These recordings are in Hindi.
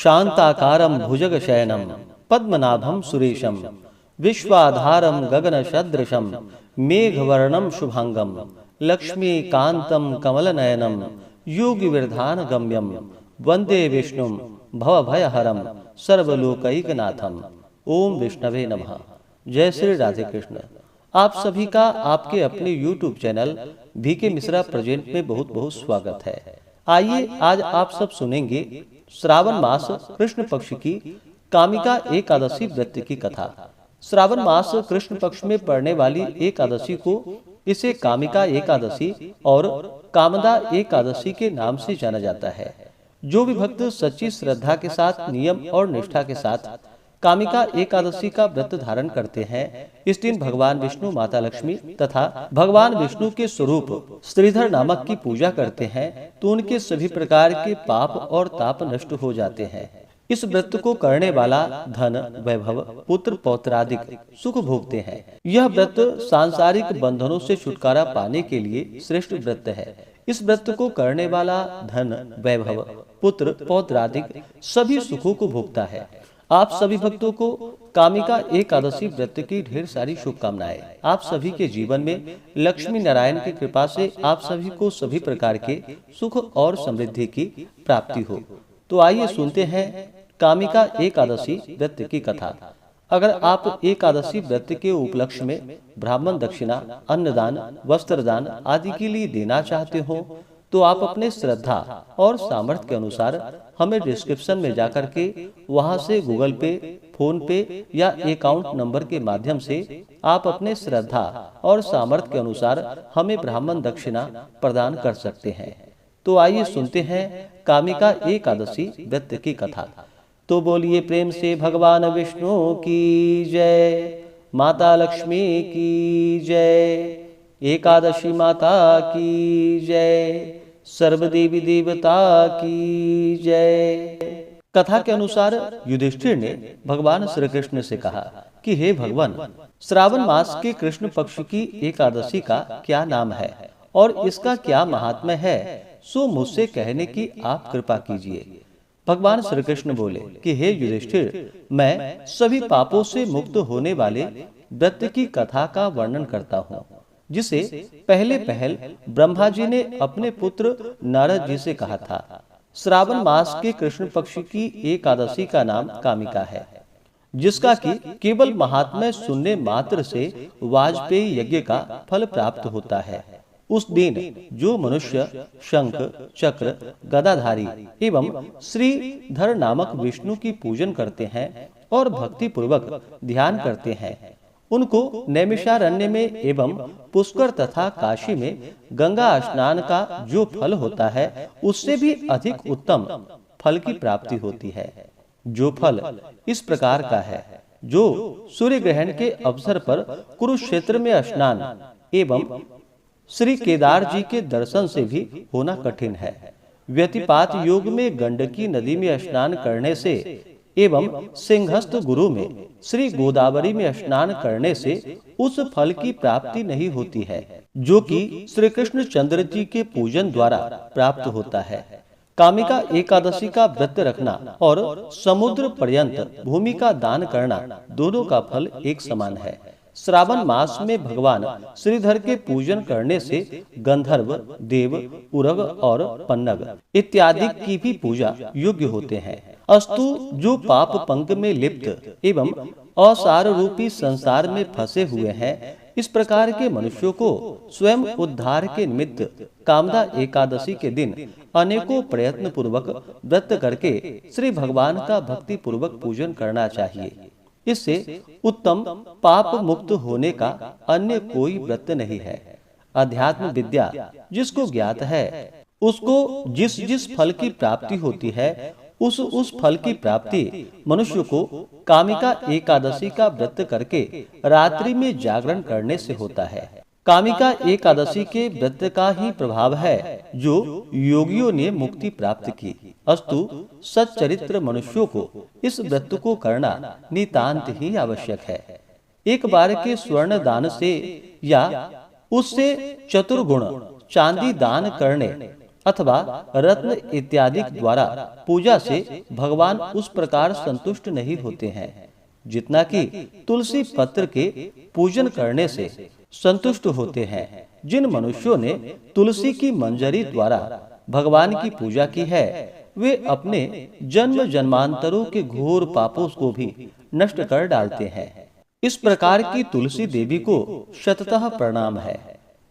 शांताकारं भुजगशयनं पद्मनाभं सुरेशं विश्वाधारं गगनसदृशं मेघवर्णं शुभांगं लक्ष्मीकान्तं कमलनयनं योगिविरधानगम्यं वंदे विष्णुं भवभयहरं सर्वलोकैकनाथम। ओम विष्णवे नमः। जय श्री राधे कृष्ण। आप सभी का आपके अपने YouTube channel VK Mishra present में बहुत बहुत स्वागत है। आइए आज आप सब सुनेंगे श्रावण मास कृष्ण पक्ष की कामिका एकादशी व्रत की कथा। श्रावण मास कृष्ण पक्ष में पड़ने वाली एकादशी को इसे कामिका एकादशी और कामदा एकादशी के नाम से जाना जाता है। जो भी भक्त सच्ची श्रद्धा के साथ नियम और निष्ठा के साथ कामिका एकादशी का व्रत धारण करते हैं, इस दिन भगवान विष्णु, माता लक्ष्मी तथा भगवान विष्णु के स्वरूप श्रीधर नामक की पूजा करते हैं तो उनके सभी प्रकार के पाप और ताप नष्ट हो जाते हैं। इस व्रत को करने वाला धन, वैभव, पुत्र पौत्रादिक सुख भोगते हैं। यह व्रत सांसारिक बंधनों से छुटकारा पाने के लिए श्रेष्ठ व्रत है। इस व्रत को करने वाला धन, वैभव, पुत्र पौत्रादिक सभी सुखों को भोगता है। आप सभी भक्तों को कामिका एकादशी व्रत की ढेर सारी शुभकामनाएं। आप सभी के जीवन में लक्ष्मी नारायण की कृपा से आप सभी को सभी प्रकार के सुख और समृद्धि की प्राप्ति हो। तो आइए सुनते हैं कामिका एकादशी व्रत की कथा। अगर आप एकादशी व्रत के उपलक्ष्य में ब्राह्मण दक्षिणा, अन्नदान, वस्त्रदान आदि के लिए देना चाहते हो तो आप अपने श्रद्धा और सामर्थ्य के अनुसार हमें डिस्क्रिप्शन में जाकर के वहां से गूगल पे, फोन पे या अकाउंट नंबर के माध्यम से आप अपने श्रद्धा और सामर्थ्य के अनुसार हमें ब्राह्मण दक्षिणा प्रदान कर सकते हैं। तो आइए सुनते हैं कामिका एकादशी व्रत की कथा। तो बोलिए प्रेम से भगवान विष्णु की जय, माता लक्ष्मी की जय, एकादशी माता की जय, सर्वदेवी देवता की जय। कथा के अनुसार युधिष्ठिर ने भगवान श्री कृष्ण से कहा कि हे भगवान, श्रावण मास के कृष्ण पक्ष की एकादशी का क्या नाम है और इसका क्या महात्म्य है, सो मुझसे कहने की आप कृपा कीजिए। भगवान श्री कृष्ण बोले कि हे युधिष्ठिर, मैं सभी पापों से मुक्त होने वाले व्रत की कथा का वर्णन करता हूँ, जिसे पहले पहल ब्रह्मा जी ने अपने पुत्र नारद जी से कहा था। श्रावण मास के कृष्ण पक्ष की एकादशी का नाम कामिका है, जिसका कि केवल महात्म्य सुनने मात्र से वाजपेयी यज्ञ का फल प्राप्त होता है। उस दिन जो मनुष्य शंख, चक्र, गदाधारी एवं श्रीधर नामक विष्णु की पूजन करते हैं और भक्ति पूर्वक ध्यान करते हैं, उनको नैमिषारण्य में एवं पुष्कर तथा काशी में गंगा स्नान का जो फल होता है उससे भी अधिक उत्तम फल की प्राप्ति होती है। जो फल इस प्रकार का है, जो सूर्य ग्रहण के अवसर पर कुरुक्षेत्र में स्नान एवं श्री केदार जी के दर्शन से भी होना कठिन है। व्यतिपात योग में गंडकी नदी में स्नान करने से एवं सिंहस्थ गुरु में श्री गोदावरी में स्नान करने से उस फल की प्राप्ति नहीं होती है, जो कि श्री कृष्ण चंद्र जी के पूजन द्वारा प्राप्त होता है। कामिका एकादशी का व्रत रखना और समुद्र पर्यंत भूमि का दान करना दोनों का फल एक समान है। श्रावण मास में भगवान श्रीधर के पूजन करने से गंधर्व, देव, उरग और पन्नग इत्यादि की भी पूजा योग्य होते हैं। अस्तु जो पाप पंक में लिप्त एवं असार रूपी संसार में फंसे हुए हैं, इस प्रकार के मनुष्यों को स्वयं उद्धार के निमित्त कामदा एकादशी के दिन अनेकों प्रयत्न पूर्वक व्रत करके श्री भगवान का भक्ति पूर्वक पूजन करना चाहिए। इससे उत्तम पाप मुक्त होने का अन्य कोई व्रत नहीं है। अध्यात्म विद्या जिसको ज्ञात है, उसको जिस जिस फल की प्राप्ति होती है, उस फल की प्राप्ति मनुष्य को कामिका एकादशी का व्रत करके रात्रि में जागरण करने से होता है। कामिका एकादशी के व्रत का ही प्रभाव है जो योगियों ने मुक्ति प्राप्त की। अस्तु सच्चरित्र मनुष्यों को इस व्रत को करना नितांत ही आवश्यक है। एक बार के स्वर्ण दान से या उससे चतुर्गुण चांदी दान करने अथवा रत्न इत्यादि द्वारा पूजा से भगवान उस प्रकार संतुष्ट नहीं होते हैं जितना कि तुलसी पत्र के पूजन करने से संतुष्ट होते हैं। जिन मनुष्यों ने तुलसी की मंजरी द्वारा भगवान की पूजा की है, वे अपने जन्म जन्मांतरों के घोर पापों को भी नष्ट कर डालते हैं। इस प्रकार की तुलसी देवी को शततः प्रणाम है,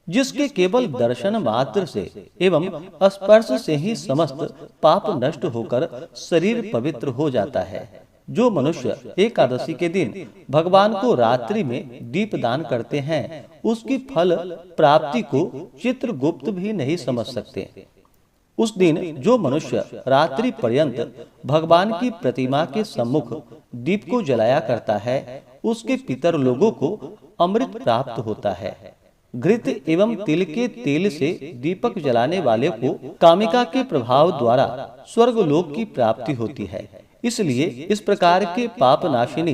जिसके केवल दर्शन मात्र से एवं स्पर्श से ही समस्त पाप नष्ट होकर शरीर पवित्र हो जाता है। जो मनुष्य एकादशी के दिन भगवान को रात्रि में दीप दान करते हैं, उसकी फल प्राप्ति को चित्रगुप्त भी नहीं समझ सकते। उस दिन जो मनुष्य रात्रि पर्यंत भगवान की प्रतिमा के सम्मुख दीप को जलाया करता है, उसके पितर लोगों को अमृत प्राप्त होता है। घृत एवं तिल के तेल से दीपक जलाने वाले को कामिका के प्रभाव द्वारा स्वर्गलोक की प्राप्ति होती है। इसलिए इस प्रकार के पाप नाशिनी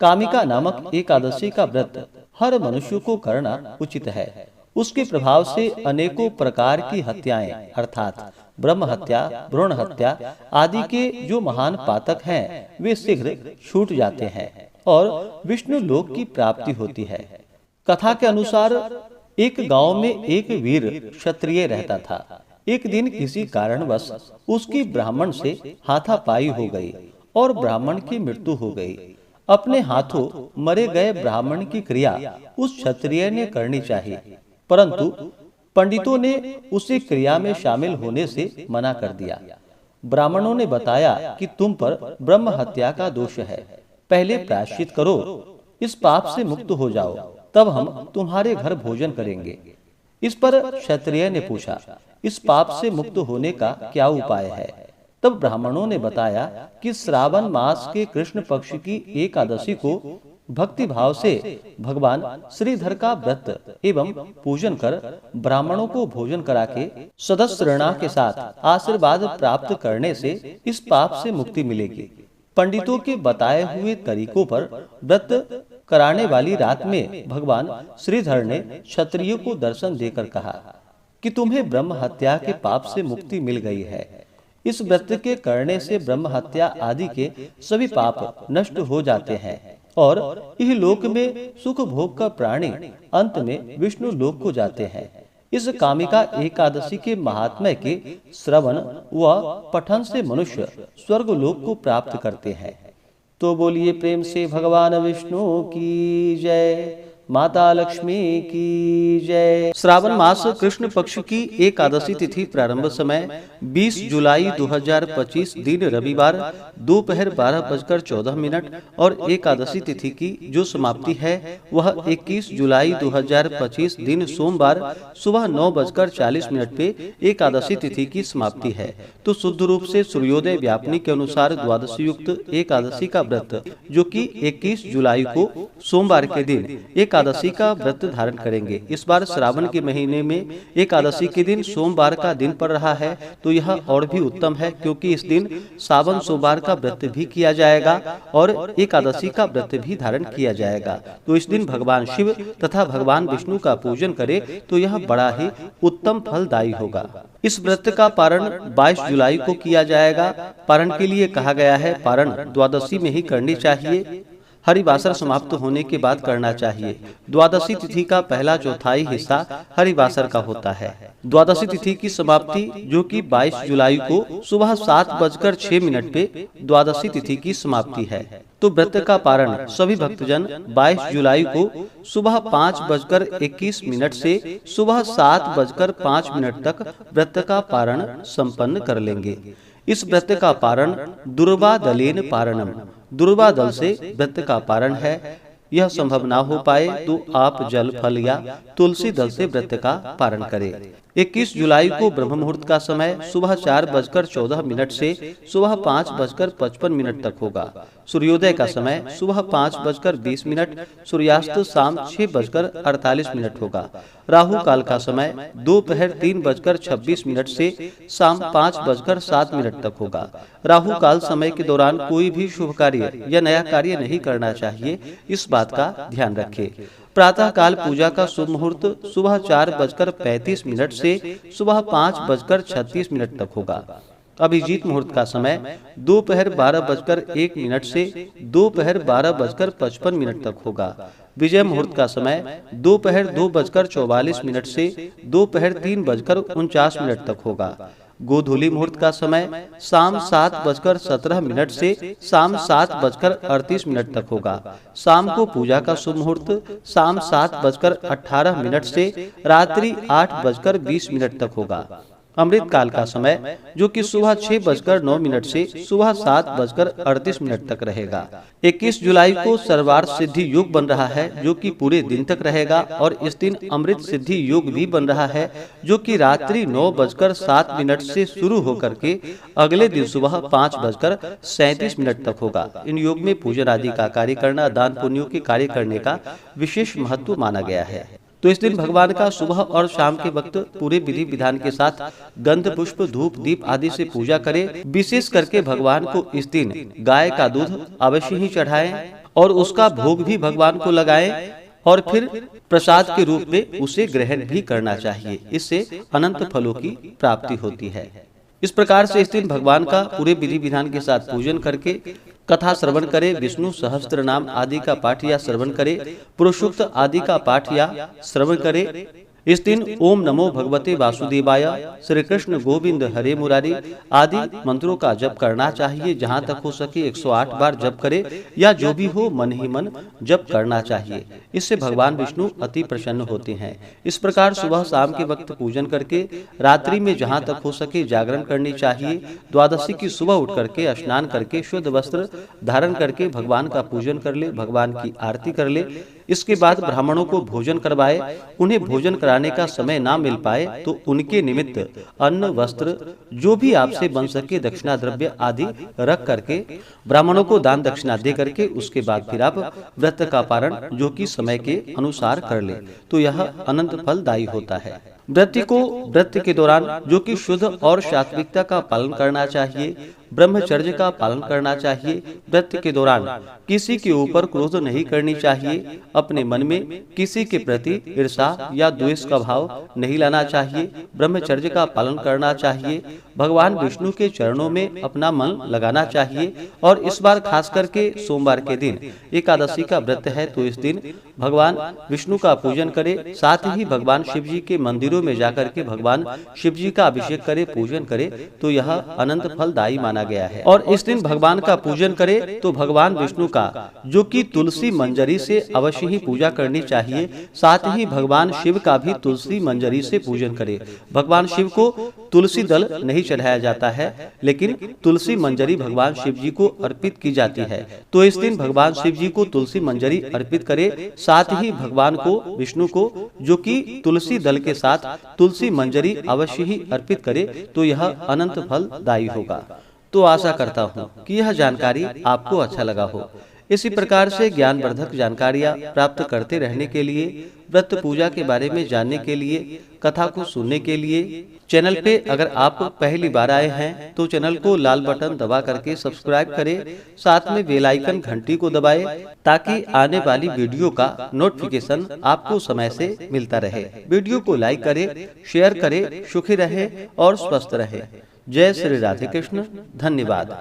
कामिका नामक एकादशी का व्रत हर मनुष्य को करना उचित है। उसके प्रभाव से अनेकों प्रकार की हत्याएं अर्थात ब्रह्म हत्या, भ्रूण हत्या आदि के जो महान पातक हैं, वे शीघ्र छूट जाते हैं और विष्णु लोक की प्राप्ति होती है। कथा के अनुसार एक गांव में एक वीर क्षत्रिय रहता था। एक दिन किसी कारणवश उसकी ब्राह्मण से हाथापाई हो गई और ब्राह्मण की मृत्यु हो गई। अपने हाथों मरे गए ब्राह्मण की क्रिया उस क्षत्रिय ने करनी चाहिए, परंतु पंडितों ने उसे क्रिया में शामिल होने से मना कर दिया। ब्राह्मणों ने बताया कि तुम पर ब्रह्म हत्या का दोष है, पहले प्रायश्चित करो, इस पाप से मुक्त हो जाओ, तब हम तुम्हारे घर भोजन करेंगे। इस पर क्षत्रिय ने पूछा, इस पाप से मुक्त होने का क्या उपाय है? तब ब्राह्मणों ने बताया कि श्रावण मास के कृष्ण पक्ष की एकादशी को भक्ति भाव से भगवान श्रीधर का व्रत एवं पूजन कर ब्राह्मणों को भोजन करा के सदस्यणा के साथ आशीर्वाद प्राप्त करने से इस पाप से मुक्ति मिलेगी। पंडितों के बताए हुए तरीकों पर व्रत कराने वाली रात में भगवान श्रीधर ने क्षत्रिय को दर्शन देकर कहा कि तुम्हें ब्रह्म हत्या के पाप से मुक्ति मिल गई है। इस व्रत के करने से ब्रह्म हत्या आदि के सभी पाप नष्ट हो जाते हैं और इह लोक में सुख भोग का प्राणी अंत में विष्णु लोक को जाते हैं। इस कामिका एकादशी के महात्म्य के श्रवण व पठन से मनुष्य स्वर्ग लोक को प्राप्त करते हैं। तो बोलिए प्रेम से भगवान विष्णु की जय, माता लक्ष्मी की जय। श्रावण मास कृष्ण पक्ष की एकादशी तिथि प्रारंभ समय 20 जुलाई 2025 दिन रविवार दोपहर 12:14 और एकादशी तिथि की जो समाप्ति है वह 21 जुलाई 2025 दिन सोमवार सुबह 9:40 पे एकादशी तिथि की समाप्ति है। तो शुद्ध रूप से सूर्योदय व्यापनी के अनुसार द्वादशी युक्त एकादशी का व्रत जो कि 21 जुलाई को सोमवार के दिन एकादशी का व्रत धारण करेंगे। इस बार श्रावण के महीने में एकादशी के दिन सोमवार का दिन पड़ रहा है, तो यह और भी उत्तम है क्योंकि इस दिन सावन सोमवार का व्रत भी किया जाएगा और एकादशी का व्रत भी धारण किया जाएगा। तो इस दिन भगवान शिव तथा भगवान विष्णु का पूजन करे तो यह बड़ा ही उत्तम फलदायी होगा। इस व्रत का पारण 22 जुलाई को किया जाएगा। पारण के लिए कहा गया है पारण द्वादशी में ही करनी चाहिए, हरिवासर समाप्त होने के बाद करना चाहिए। द्वादशी तिथि का पहला चौथाई हिस्सा हरिवासर का होता है। द्वादशी तिथि की समाप्ति जो कि 22 जुलाई को सुबह 7:06 पे द्वादशी तिथि की समाप्ति है। तो व्रत का पारण सभी भक्तजन 22 जुलाई को सुबह 5:21 से सुबह 7:05 तक व्रत का पारण संपन्न कर लेंगे। इस व्रत का पारण दुर्वा दलेन पारणम, दुर्वा दल से व्रत का पारण है। यह संभव ना हो पाए तो आप जल फल या तुलसी दल से व्रत का पारण करें। 21 जुलाई को ब्रह्म मुहूर्त का समय सुबह 4:14 से सुबह 5:55 तक होगा। सूर्योदय का समय सुबह 5:20, सूर्यास्त शाम 6:48 होगा। राहु काल का समय दोपहर 3:26 से शाम 5:07 तक होगा। राहु काल समय के दौरान कोई भी शुभ कार्य या नया कार्य नहीं करना चाहिए, इस बात का ध्यान रखें। प्रातः काल पूजा का शुभ मुहूर्त सुबह 4:35 से से सुबह 5:36 तक होगा। अभिजीत मुहूर्त का समय दोपहर 12:01 से दोपहर 12:55 तक होगा। विजय मुहूर्त का समय दोपहर 2:44 से दोपहर 3:49 तक होगा। गोधूली मुहूर्त का समय शाम 7:17 से शाम 7:38 तक होगा। शाम को पूजा का शुभ मुहूर्त शाम 7:18 से रात्रि 8:20 तक होगा। अमृत काल का समय जो कि सुबह 6:09 से सुबह 7:38 तक रहेगा। 21 जुलाई को सर्वार्थ सिद्धि योग बन रहा है जो कि पूरे दिन तक रहेगा और इस दिन अमृत सिद्धि योग भी बन रहा है जो कि रात्रि 9:07 से शुरू होकर के अगले दिन सुबह 5:37 तक होगा। इन योग में पूजन आदि का कार्य करना, दान पुण्यों के कार्य करने का विशेष महत्व माना गया है। तो इस दिन भगवान का सुबह और शाम के वक्त पूरे विधि विधान के साथ गंध पुष्प धूप दीप आदि से पूजा करें। विशेष करके भगवान को इस दिन गाय का दूध अवश्य ही चढ़ाएं और उसका भोग भी भगवान को लगाएं और फिर प्रसाद के रूप में उसे ग्रहण भी करना चाहिए। इससे अनंत फलों की प्राप्ति होती है। इस प्रकार से इस दिन भगवान का पूरे विधि विधान के साथ पूजन करके कथा श्रवण करे, विष्णु सहस्त्र नाम आदि का पाठ या श्रवण करे, पुरुषोक्त आदि का पाठ या श्रवण करे। इस दिन ओम नमो भगवते वासुदेवाय, श्री कृष्ण गोविंद हरे मुरारी आदि मंत्रों का जप करना चाहिए। जहाँ तक हो सके 108 बार जप करे या जो भी हो मन ही मन जप करना चाहिए। इससे भगवान विष्णु अति प्रसन्न होते हैं। इस प्रकार सुबह शाम के वक्त पूजन करके रात्रि में जहाँ तक हो सके जागरण करनी चाहिए। द्वादशी की सुबह उठ करके स्नान करके शुद्ध वस्त्र धारण करके भगवान का पूजन कर ले, भगवान की आरती कर ले। इसके बाद ब्राह्मणों को भोजन करवाए। उन्हें भोजन कराने का समय ना मिल पाए तो उनके निमित्त अन्न वस्त्र जो भी आपसे बन सके दक्षिणा द्रव्य आदि रख करके ब्राह्मणों को दान दक्षिणा दे करके उसके बाद फिर आप व्रत का पारण जो कि समय के अनुसार कर ले, तो यह अनंत फलदायी होता है। व्रती को व्रत के दौरान जो कि शुद्ध और सात्विकता का पालन करना चाहिए, ब्रह्मचर्य का पालन करना चाहिए। व्रत के दौरान किसी के ऊपर क्रोध नहीं करनी चाहिए। अपने मन में किसी के प्रति ईर्षा या द्वेष का भाव नहीं लाना चाहिए। ब्रह्मचर्य का पालन करना चाहिए। भगवान विष्णु के चरणों में अपना मन लगाना चाहिए। और इस बार खास करके सोमवार के दिन एकादशी का व्रत है, तो इस दिन भगवान विष्णु का पूजन करे। साथ ही भगवान शिव जी के मंदिरों में जाकर के भगवान शिव जी का अभिषेक करे, पूजन करे, तो यह अनंत फलदायी माना गया है। और इस दिन भगवान का पूजन करे तो भगवान विष्णु का जो कि तुलसी मंजरी से अवश्य ही पूजा करनी चाहिए। साथ ही भगवान शिव का भी तुलसी मंजरी से पूजन करे। भगवान शिव को तुलसी दल नहीं चढ़ाया जाता है, लेकिन तुलसी मंजरी भगवान शिव जी को अर्पित की जाती है। तो इस दिन भगवान शिव जी को तुलसी मंजरी अर्पित करे। साथ ही भगवान को विष्णु को जो कि तुलसी दल के साथ तुलसी मंजरी अवश्य ही अर्पित करे, तो यह अनंत फलदायी होगा। तो आशा करता हूँ कि यह जानकारी आपको अच्छा लगा हो। इसी प्रकार से ज्ञानवर्धक जानकारियाँ प्राप्त करते रहने के लिए, व्रत पूजा के बारे में जानने के लिए, कथा को सुनने के लिए चैनल पे अगर आप पहली बार आए हैं तो चैनल को लाल बटन दबा करके सब्सक्राइब करें। साथ में बेल आइकन घंटी को दबाएं ताकि आने वाली वीडियो का नोटिफिकेशन आपको समय से मिलता रहे। वीडियो को लाइक करें, शेयर करें। सुखी रहे और स्वस्थ रहे। जय श्री राधे कृष्ण। धन्यवाद।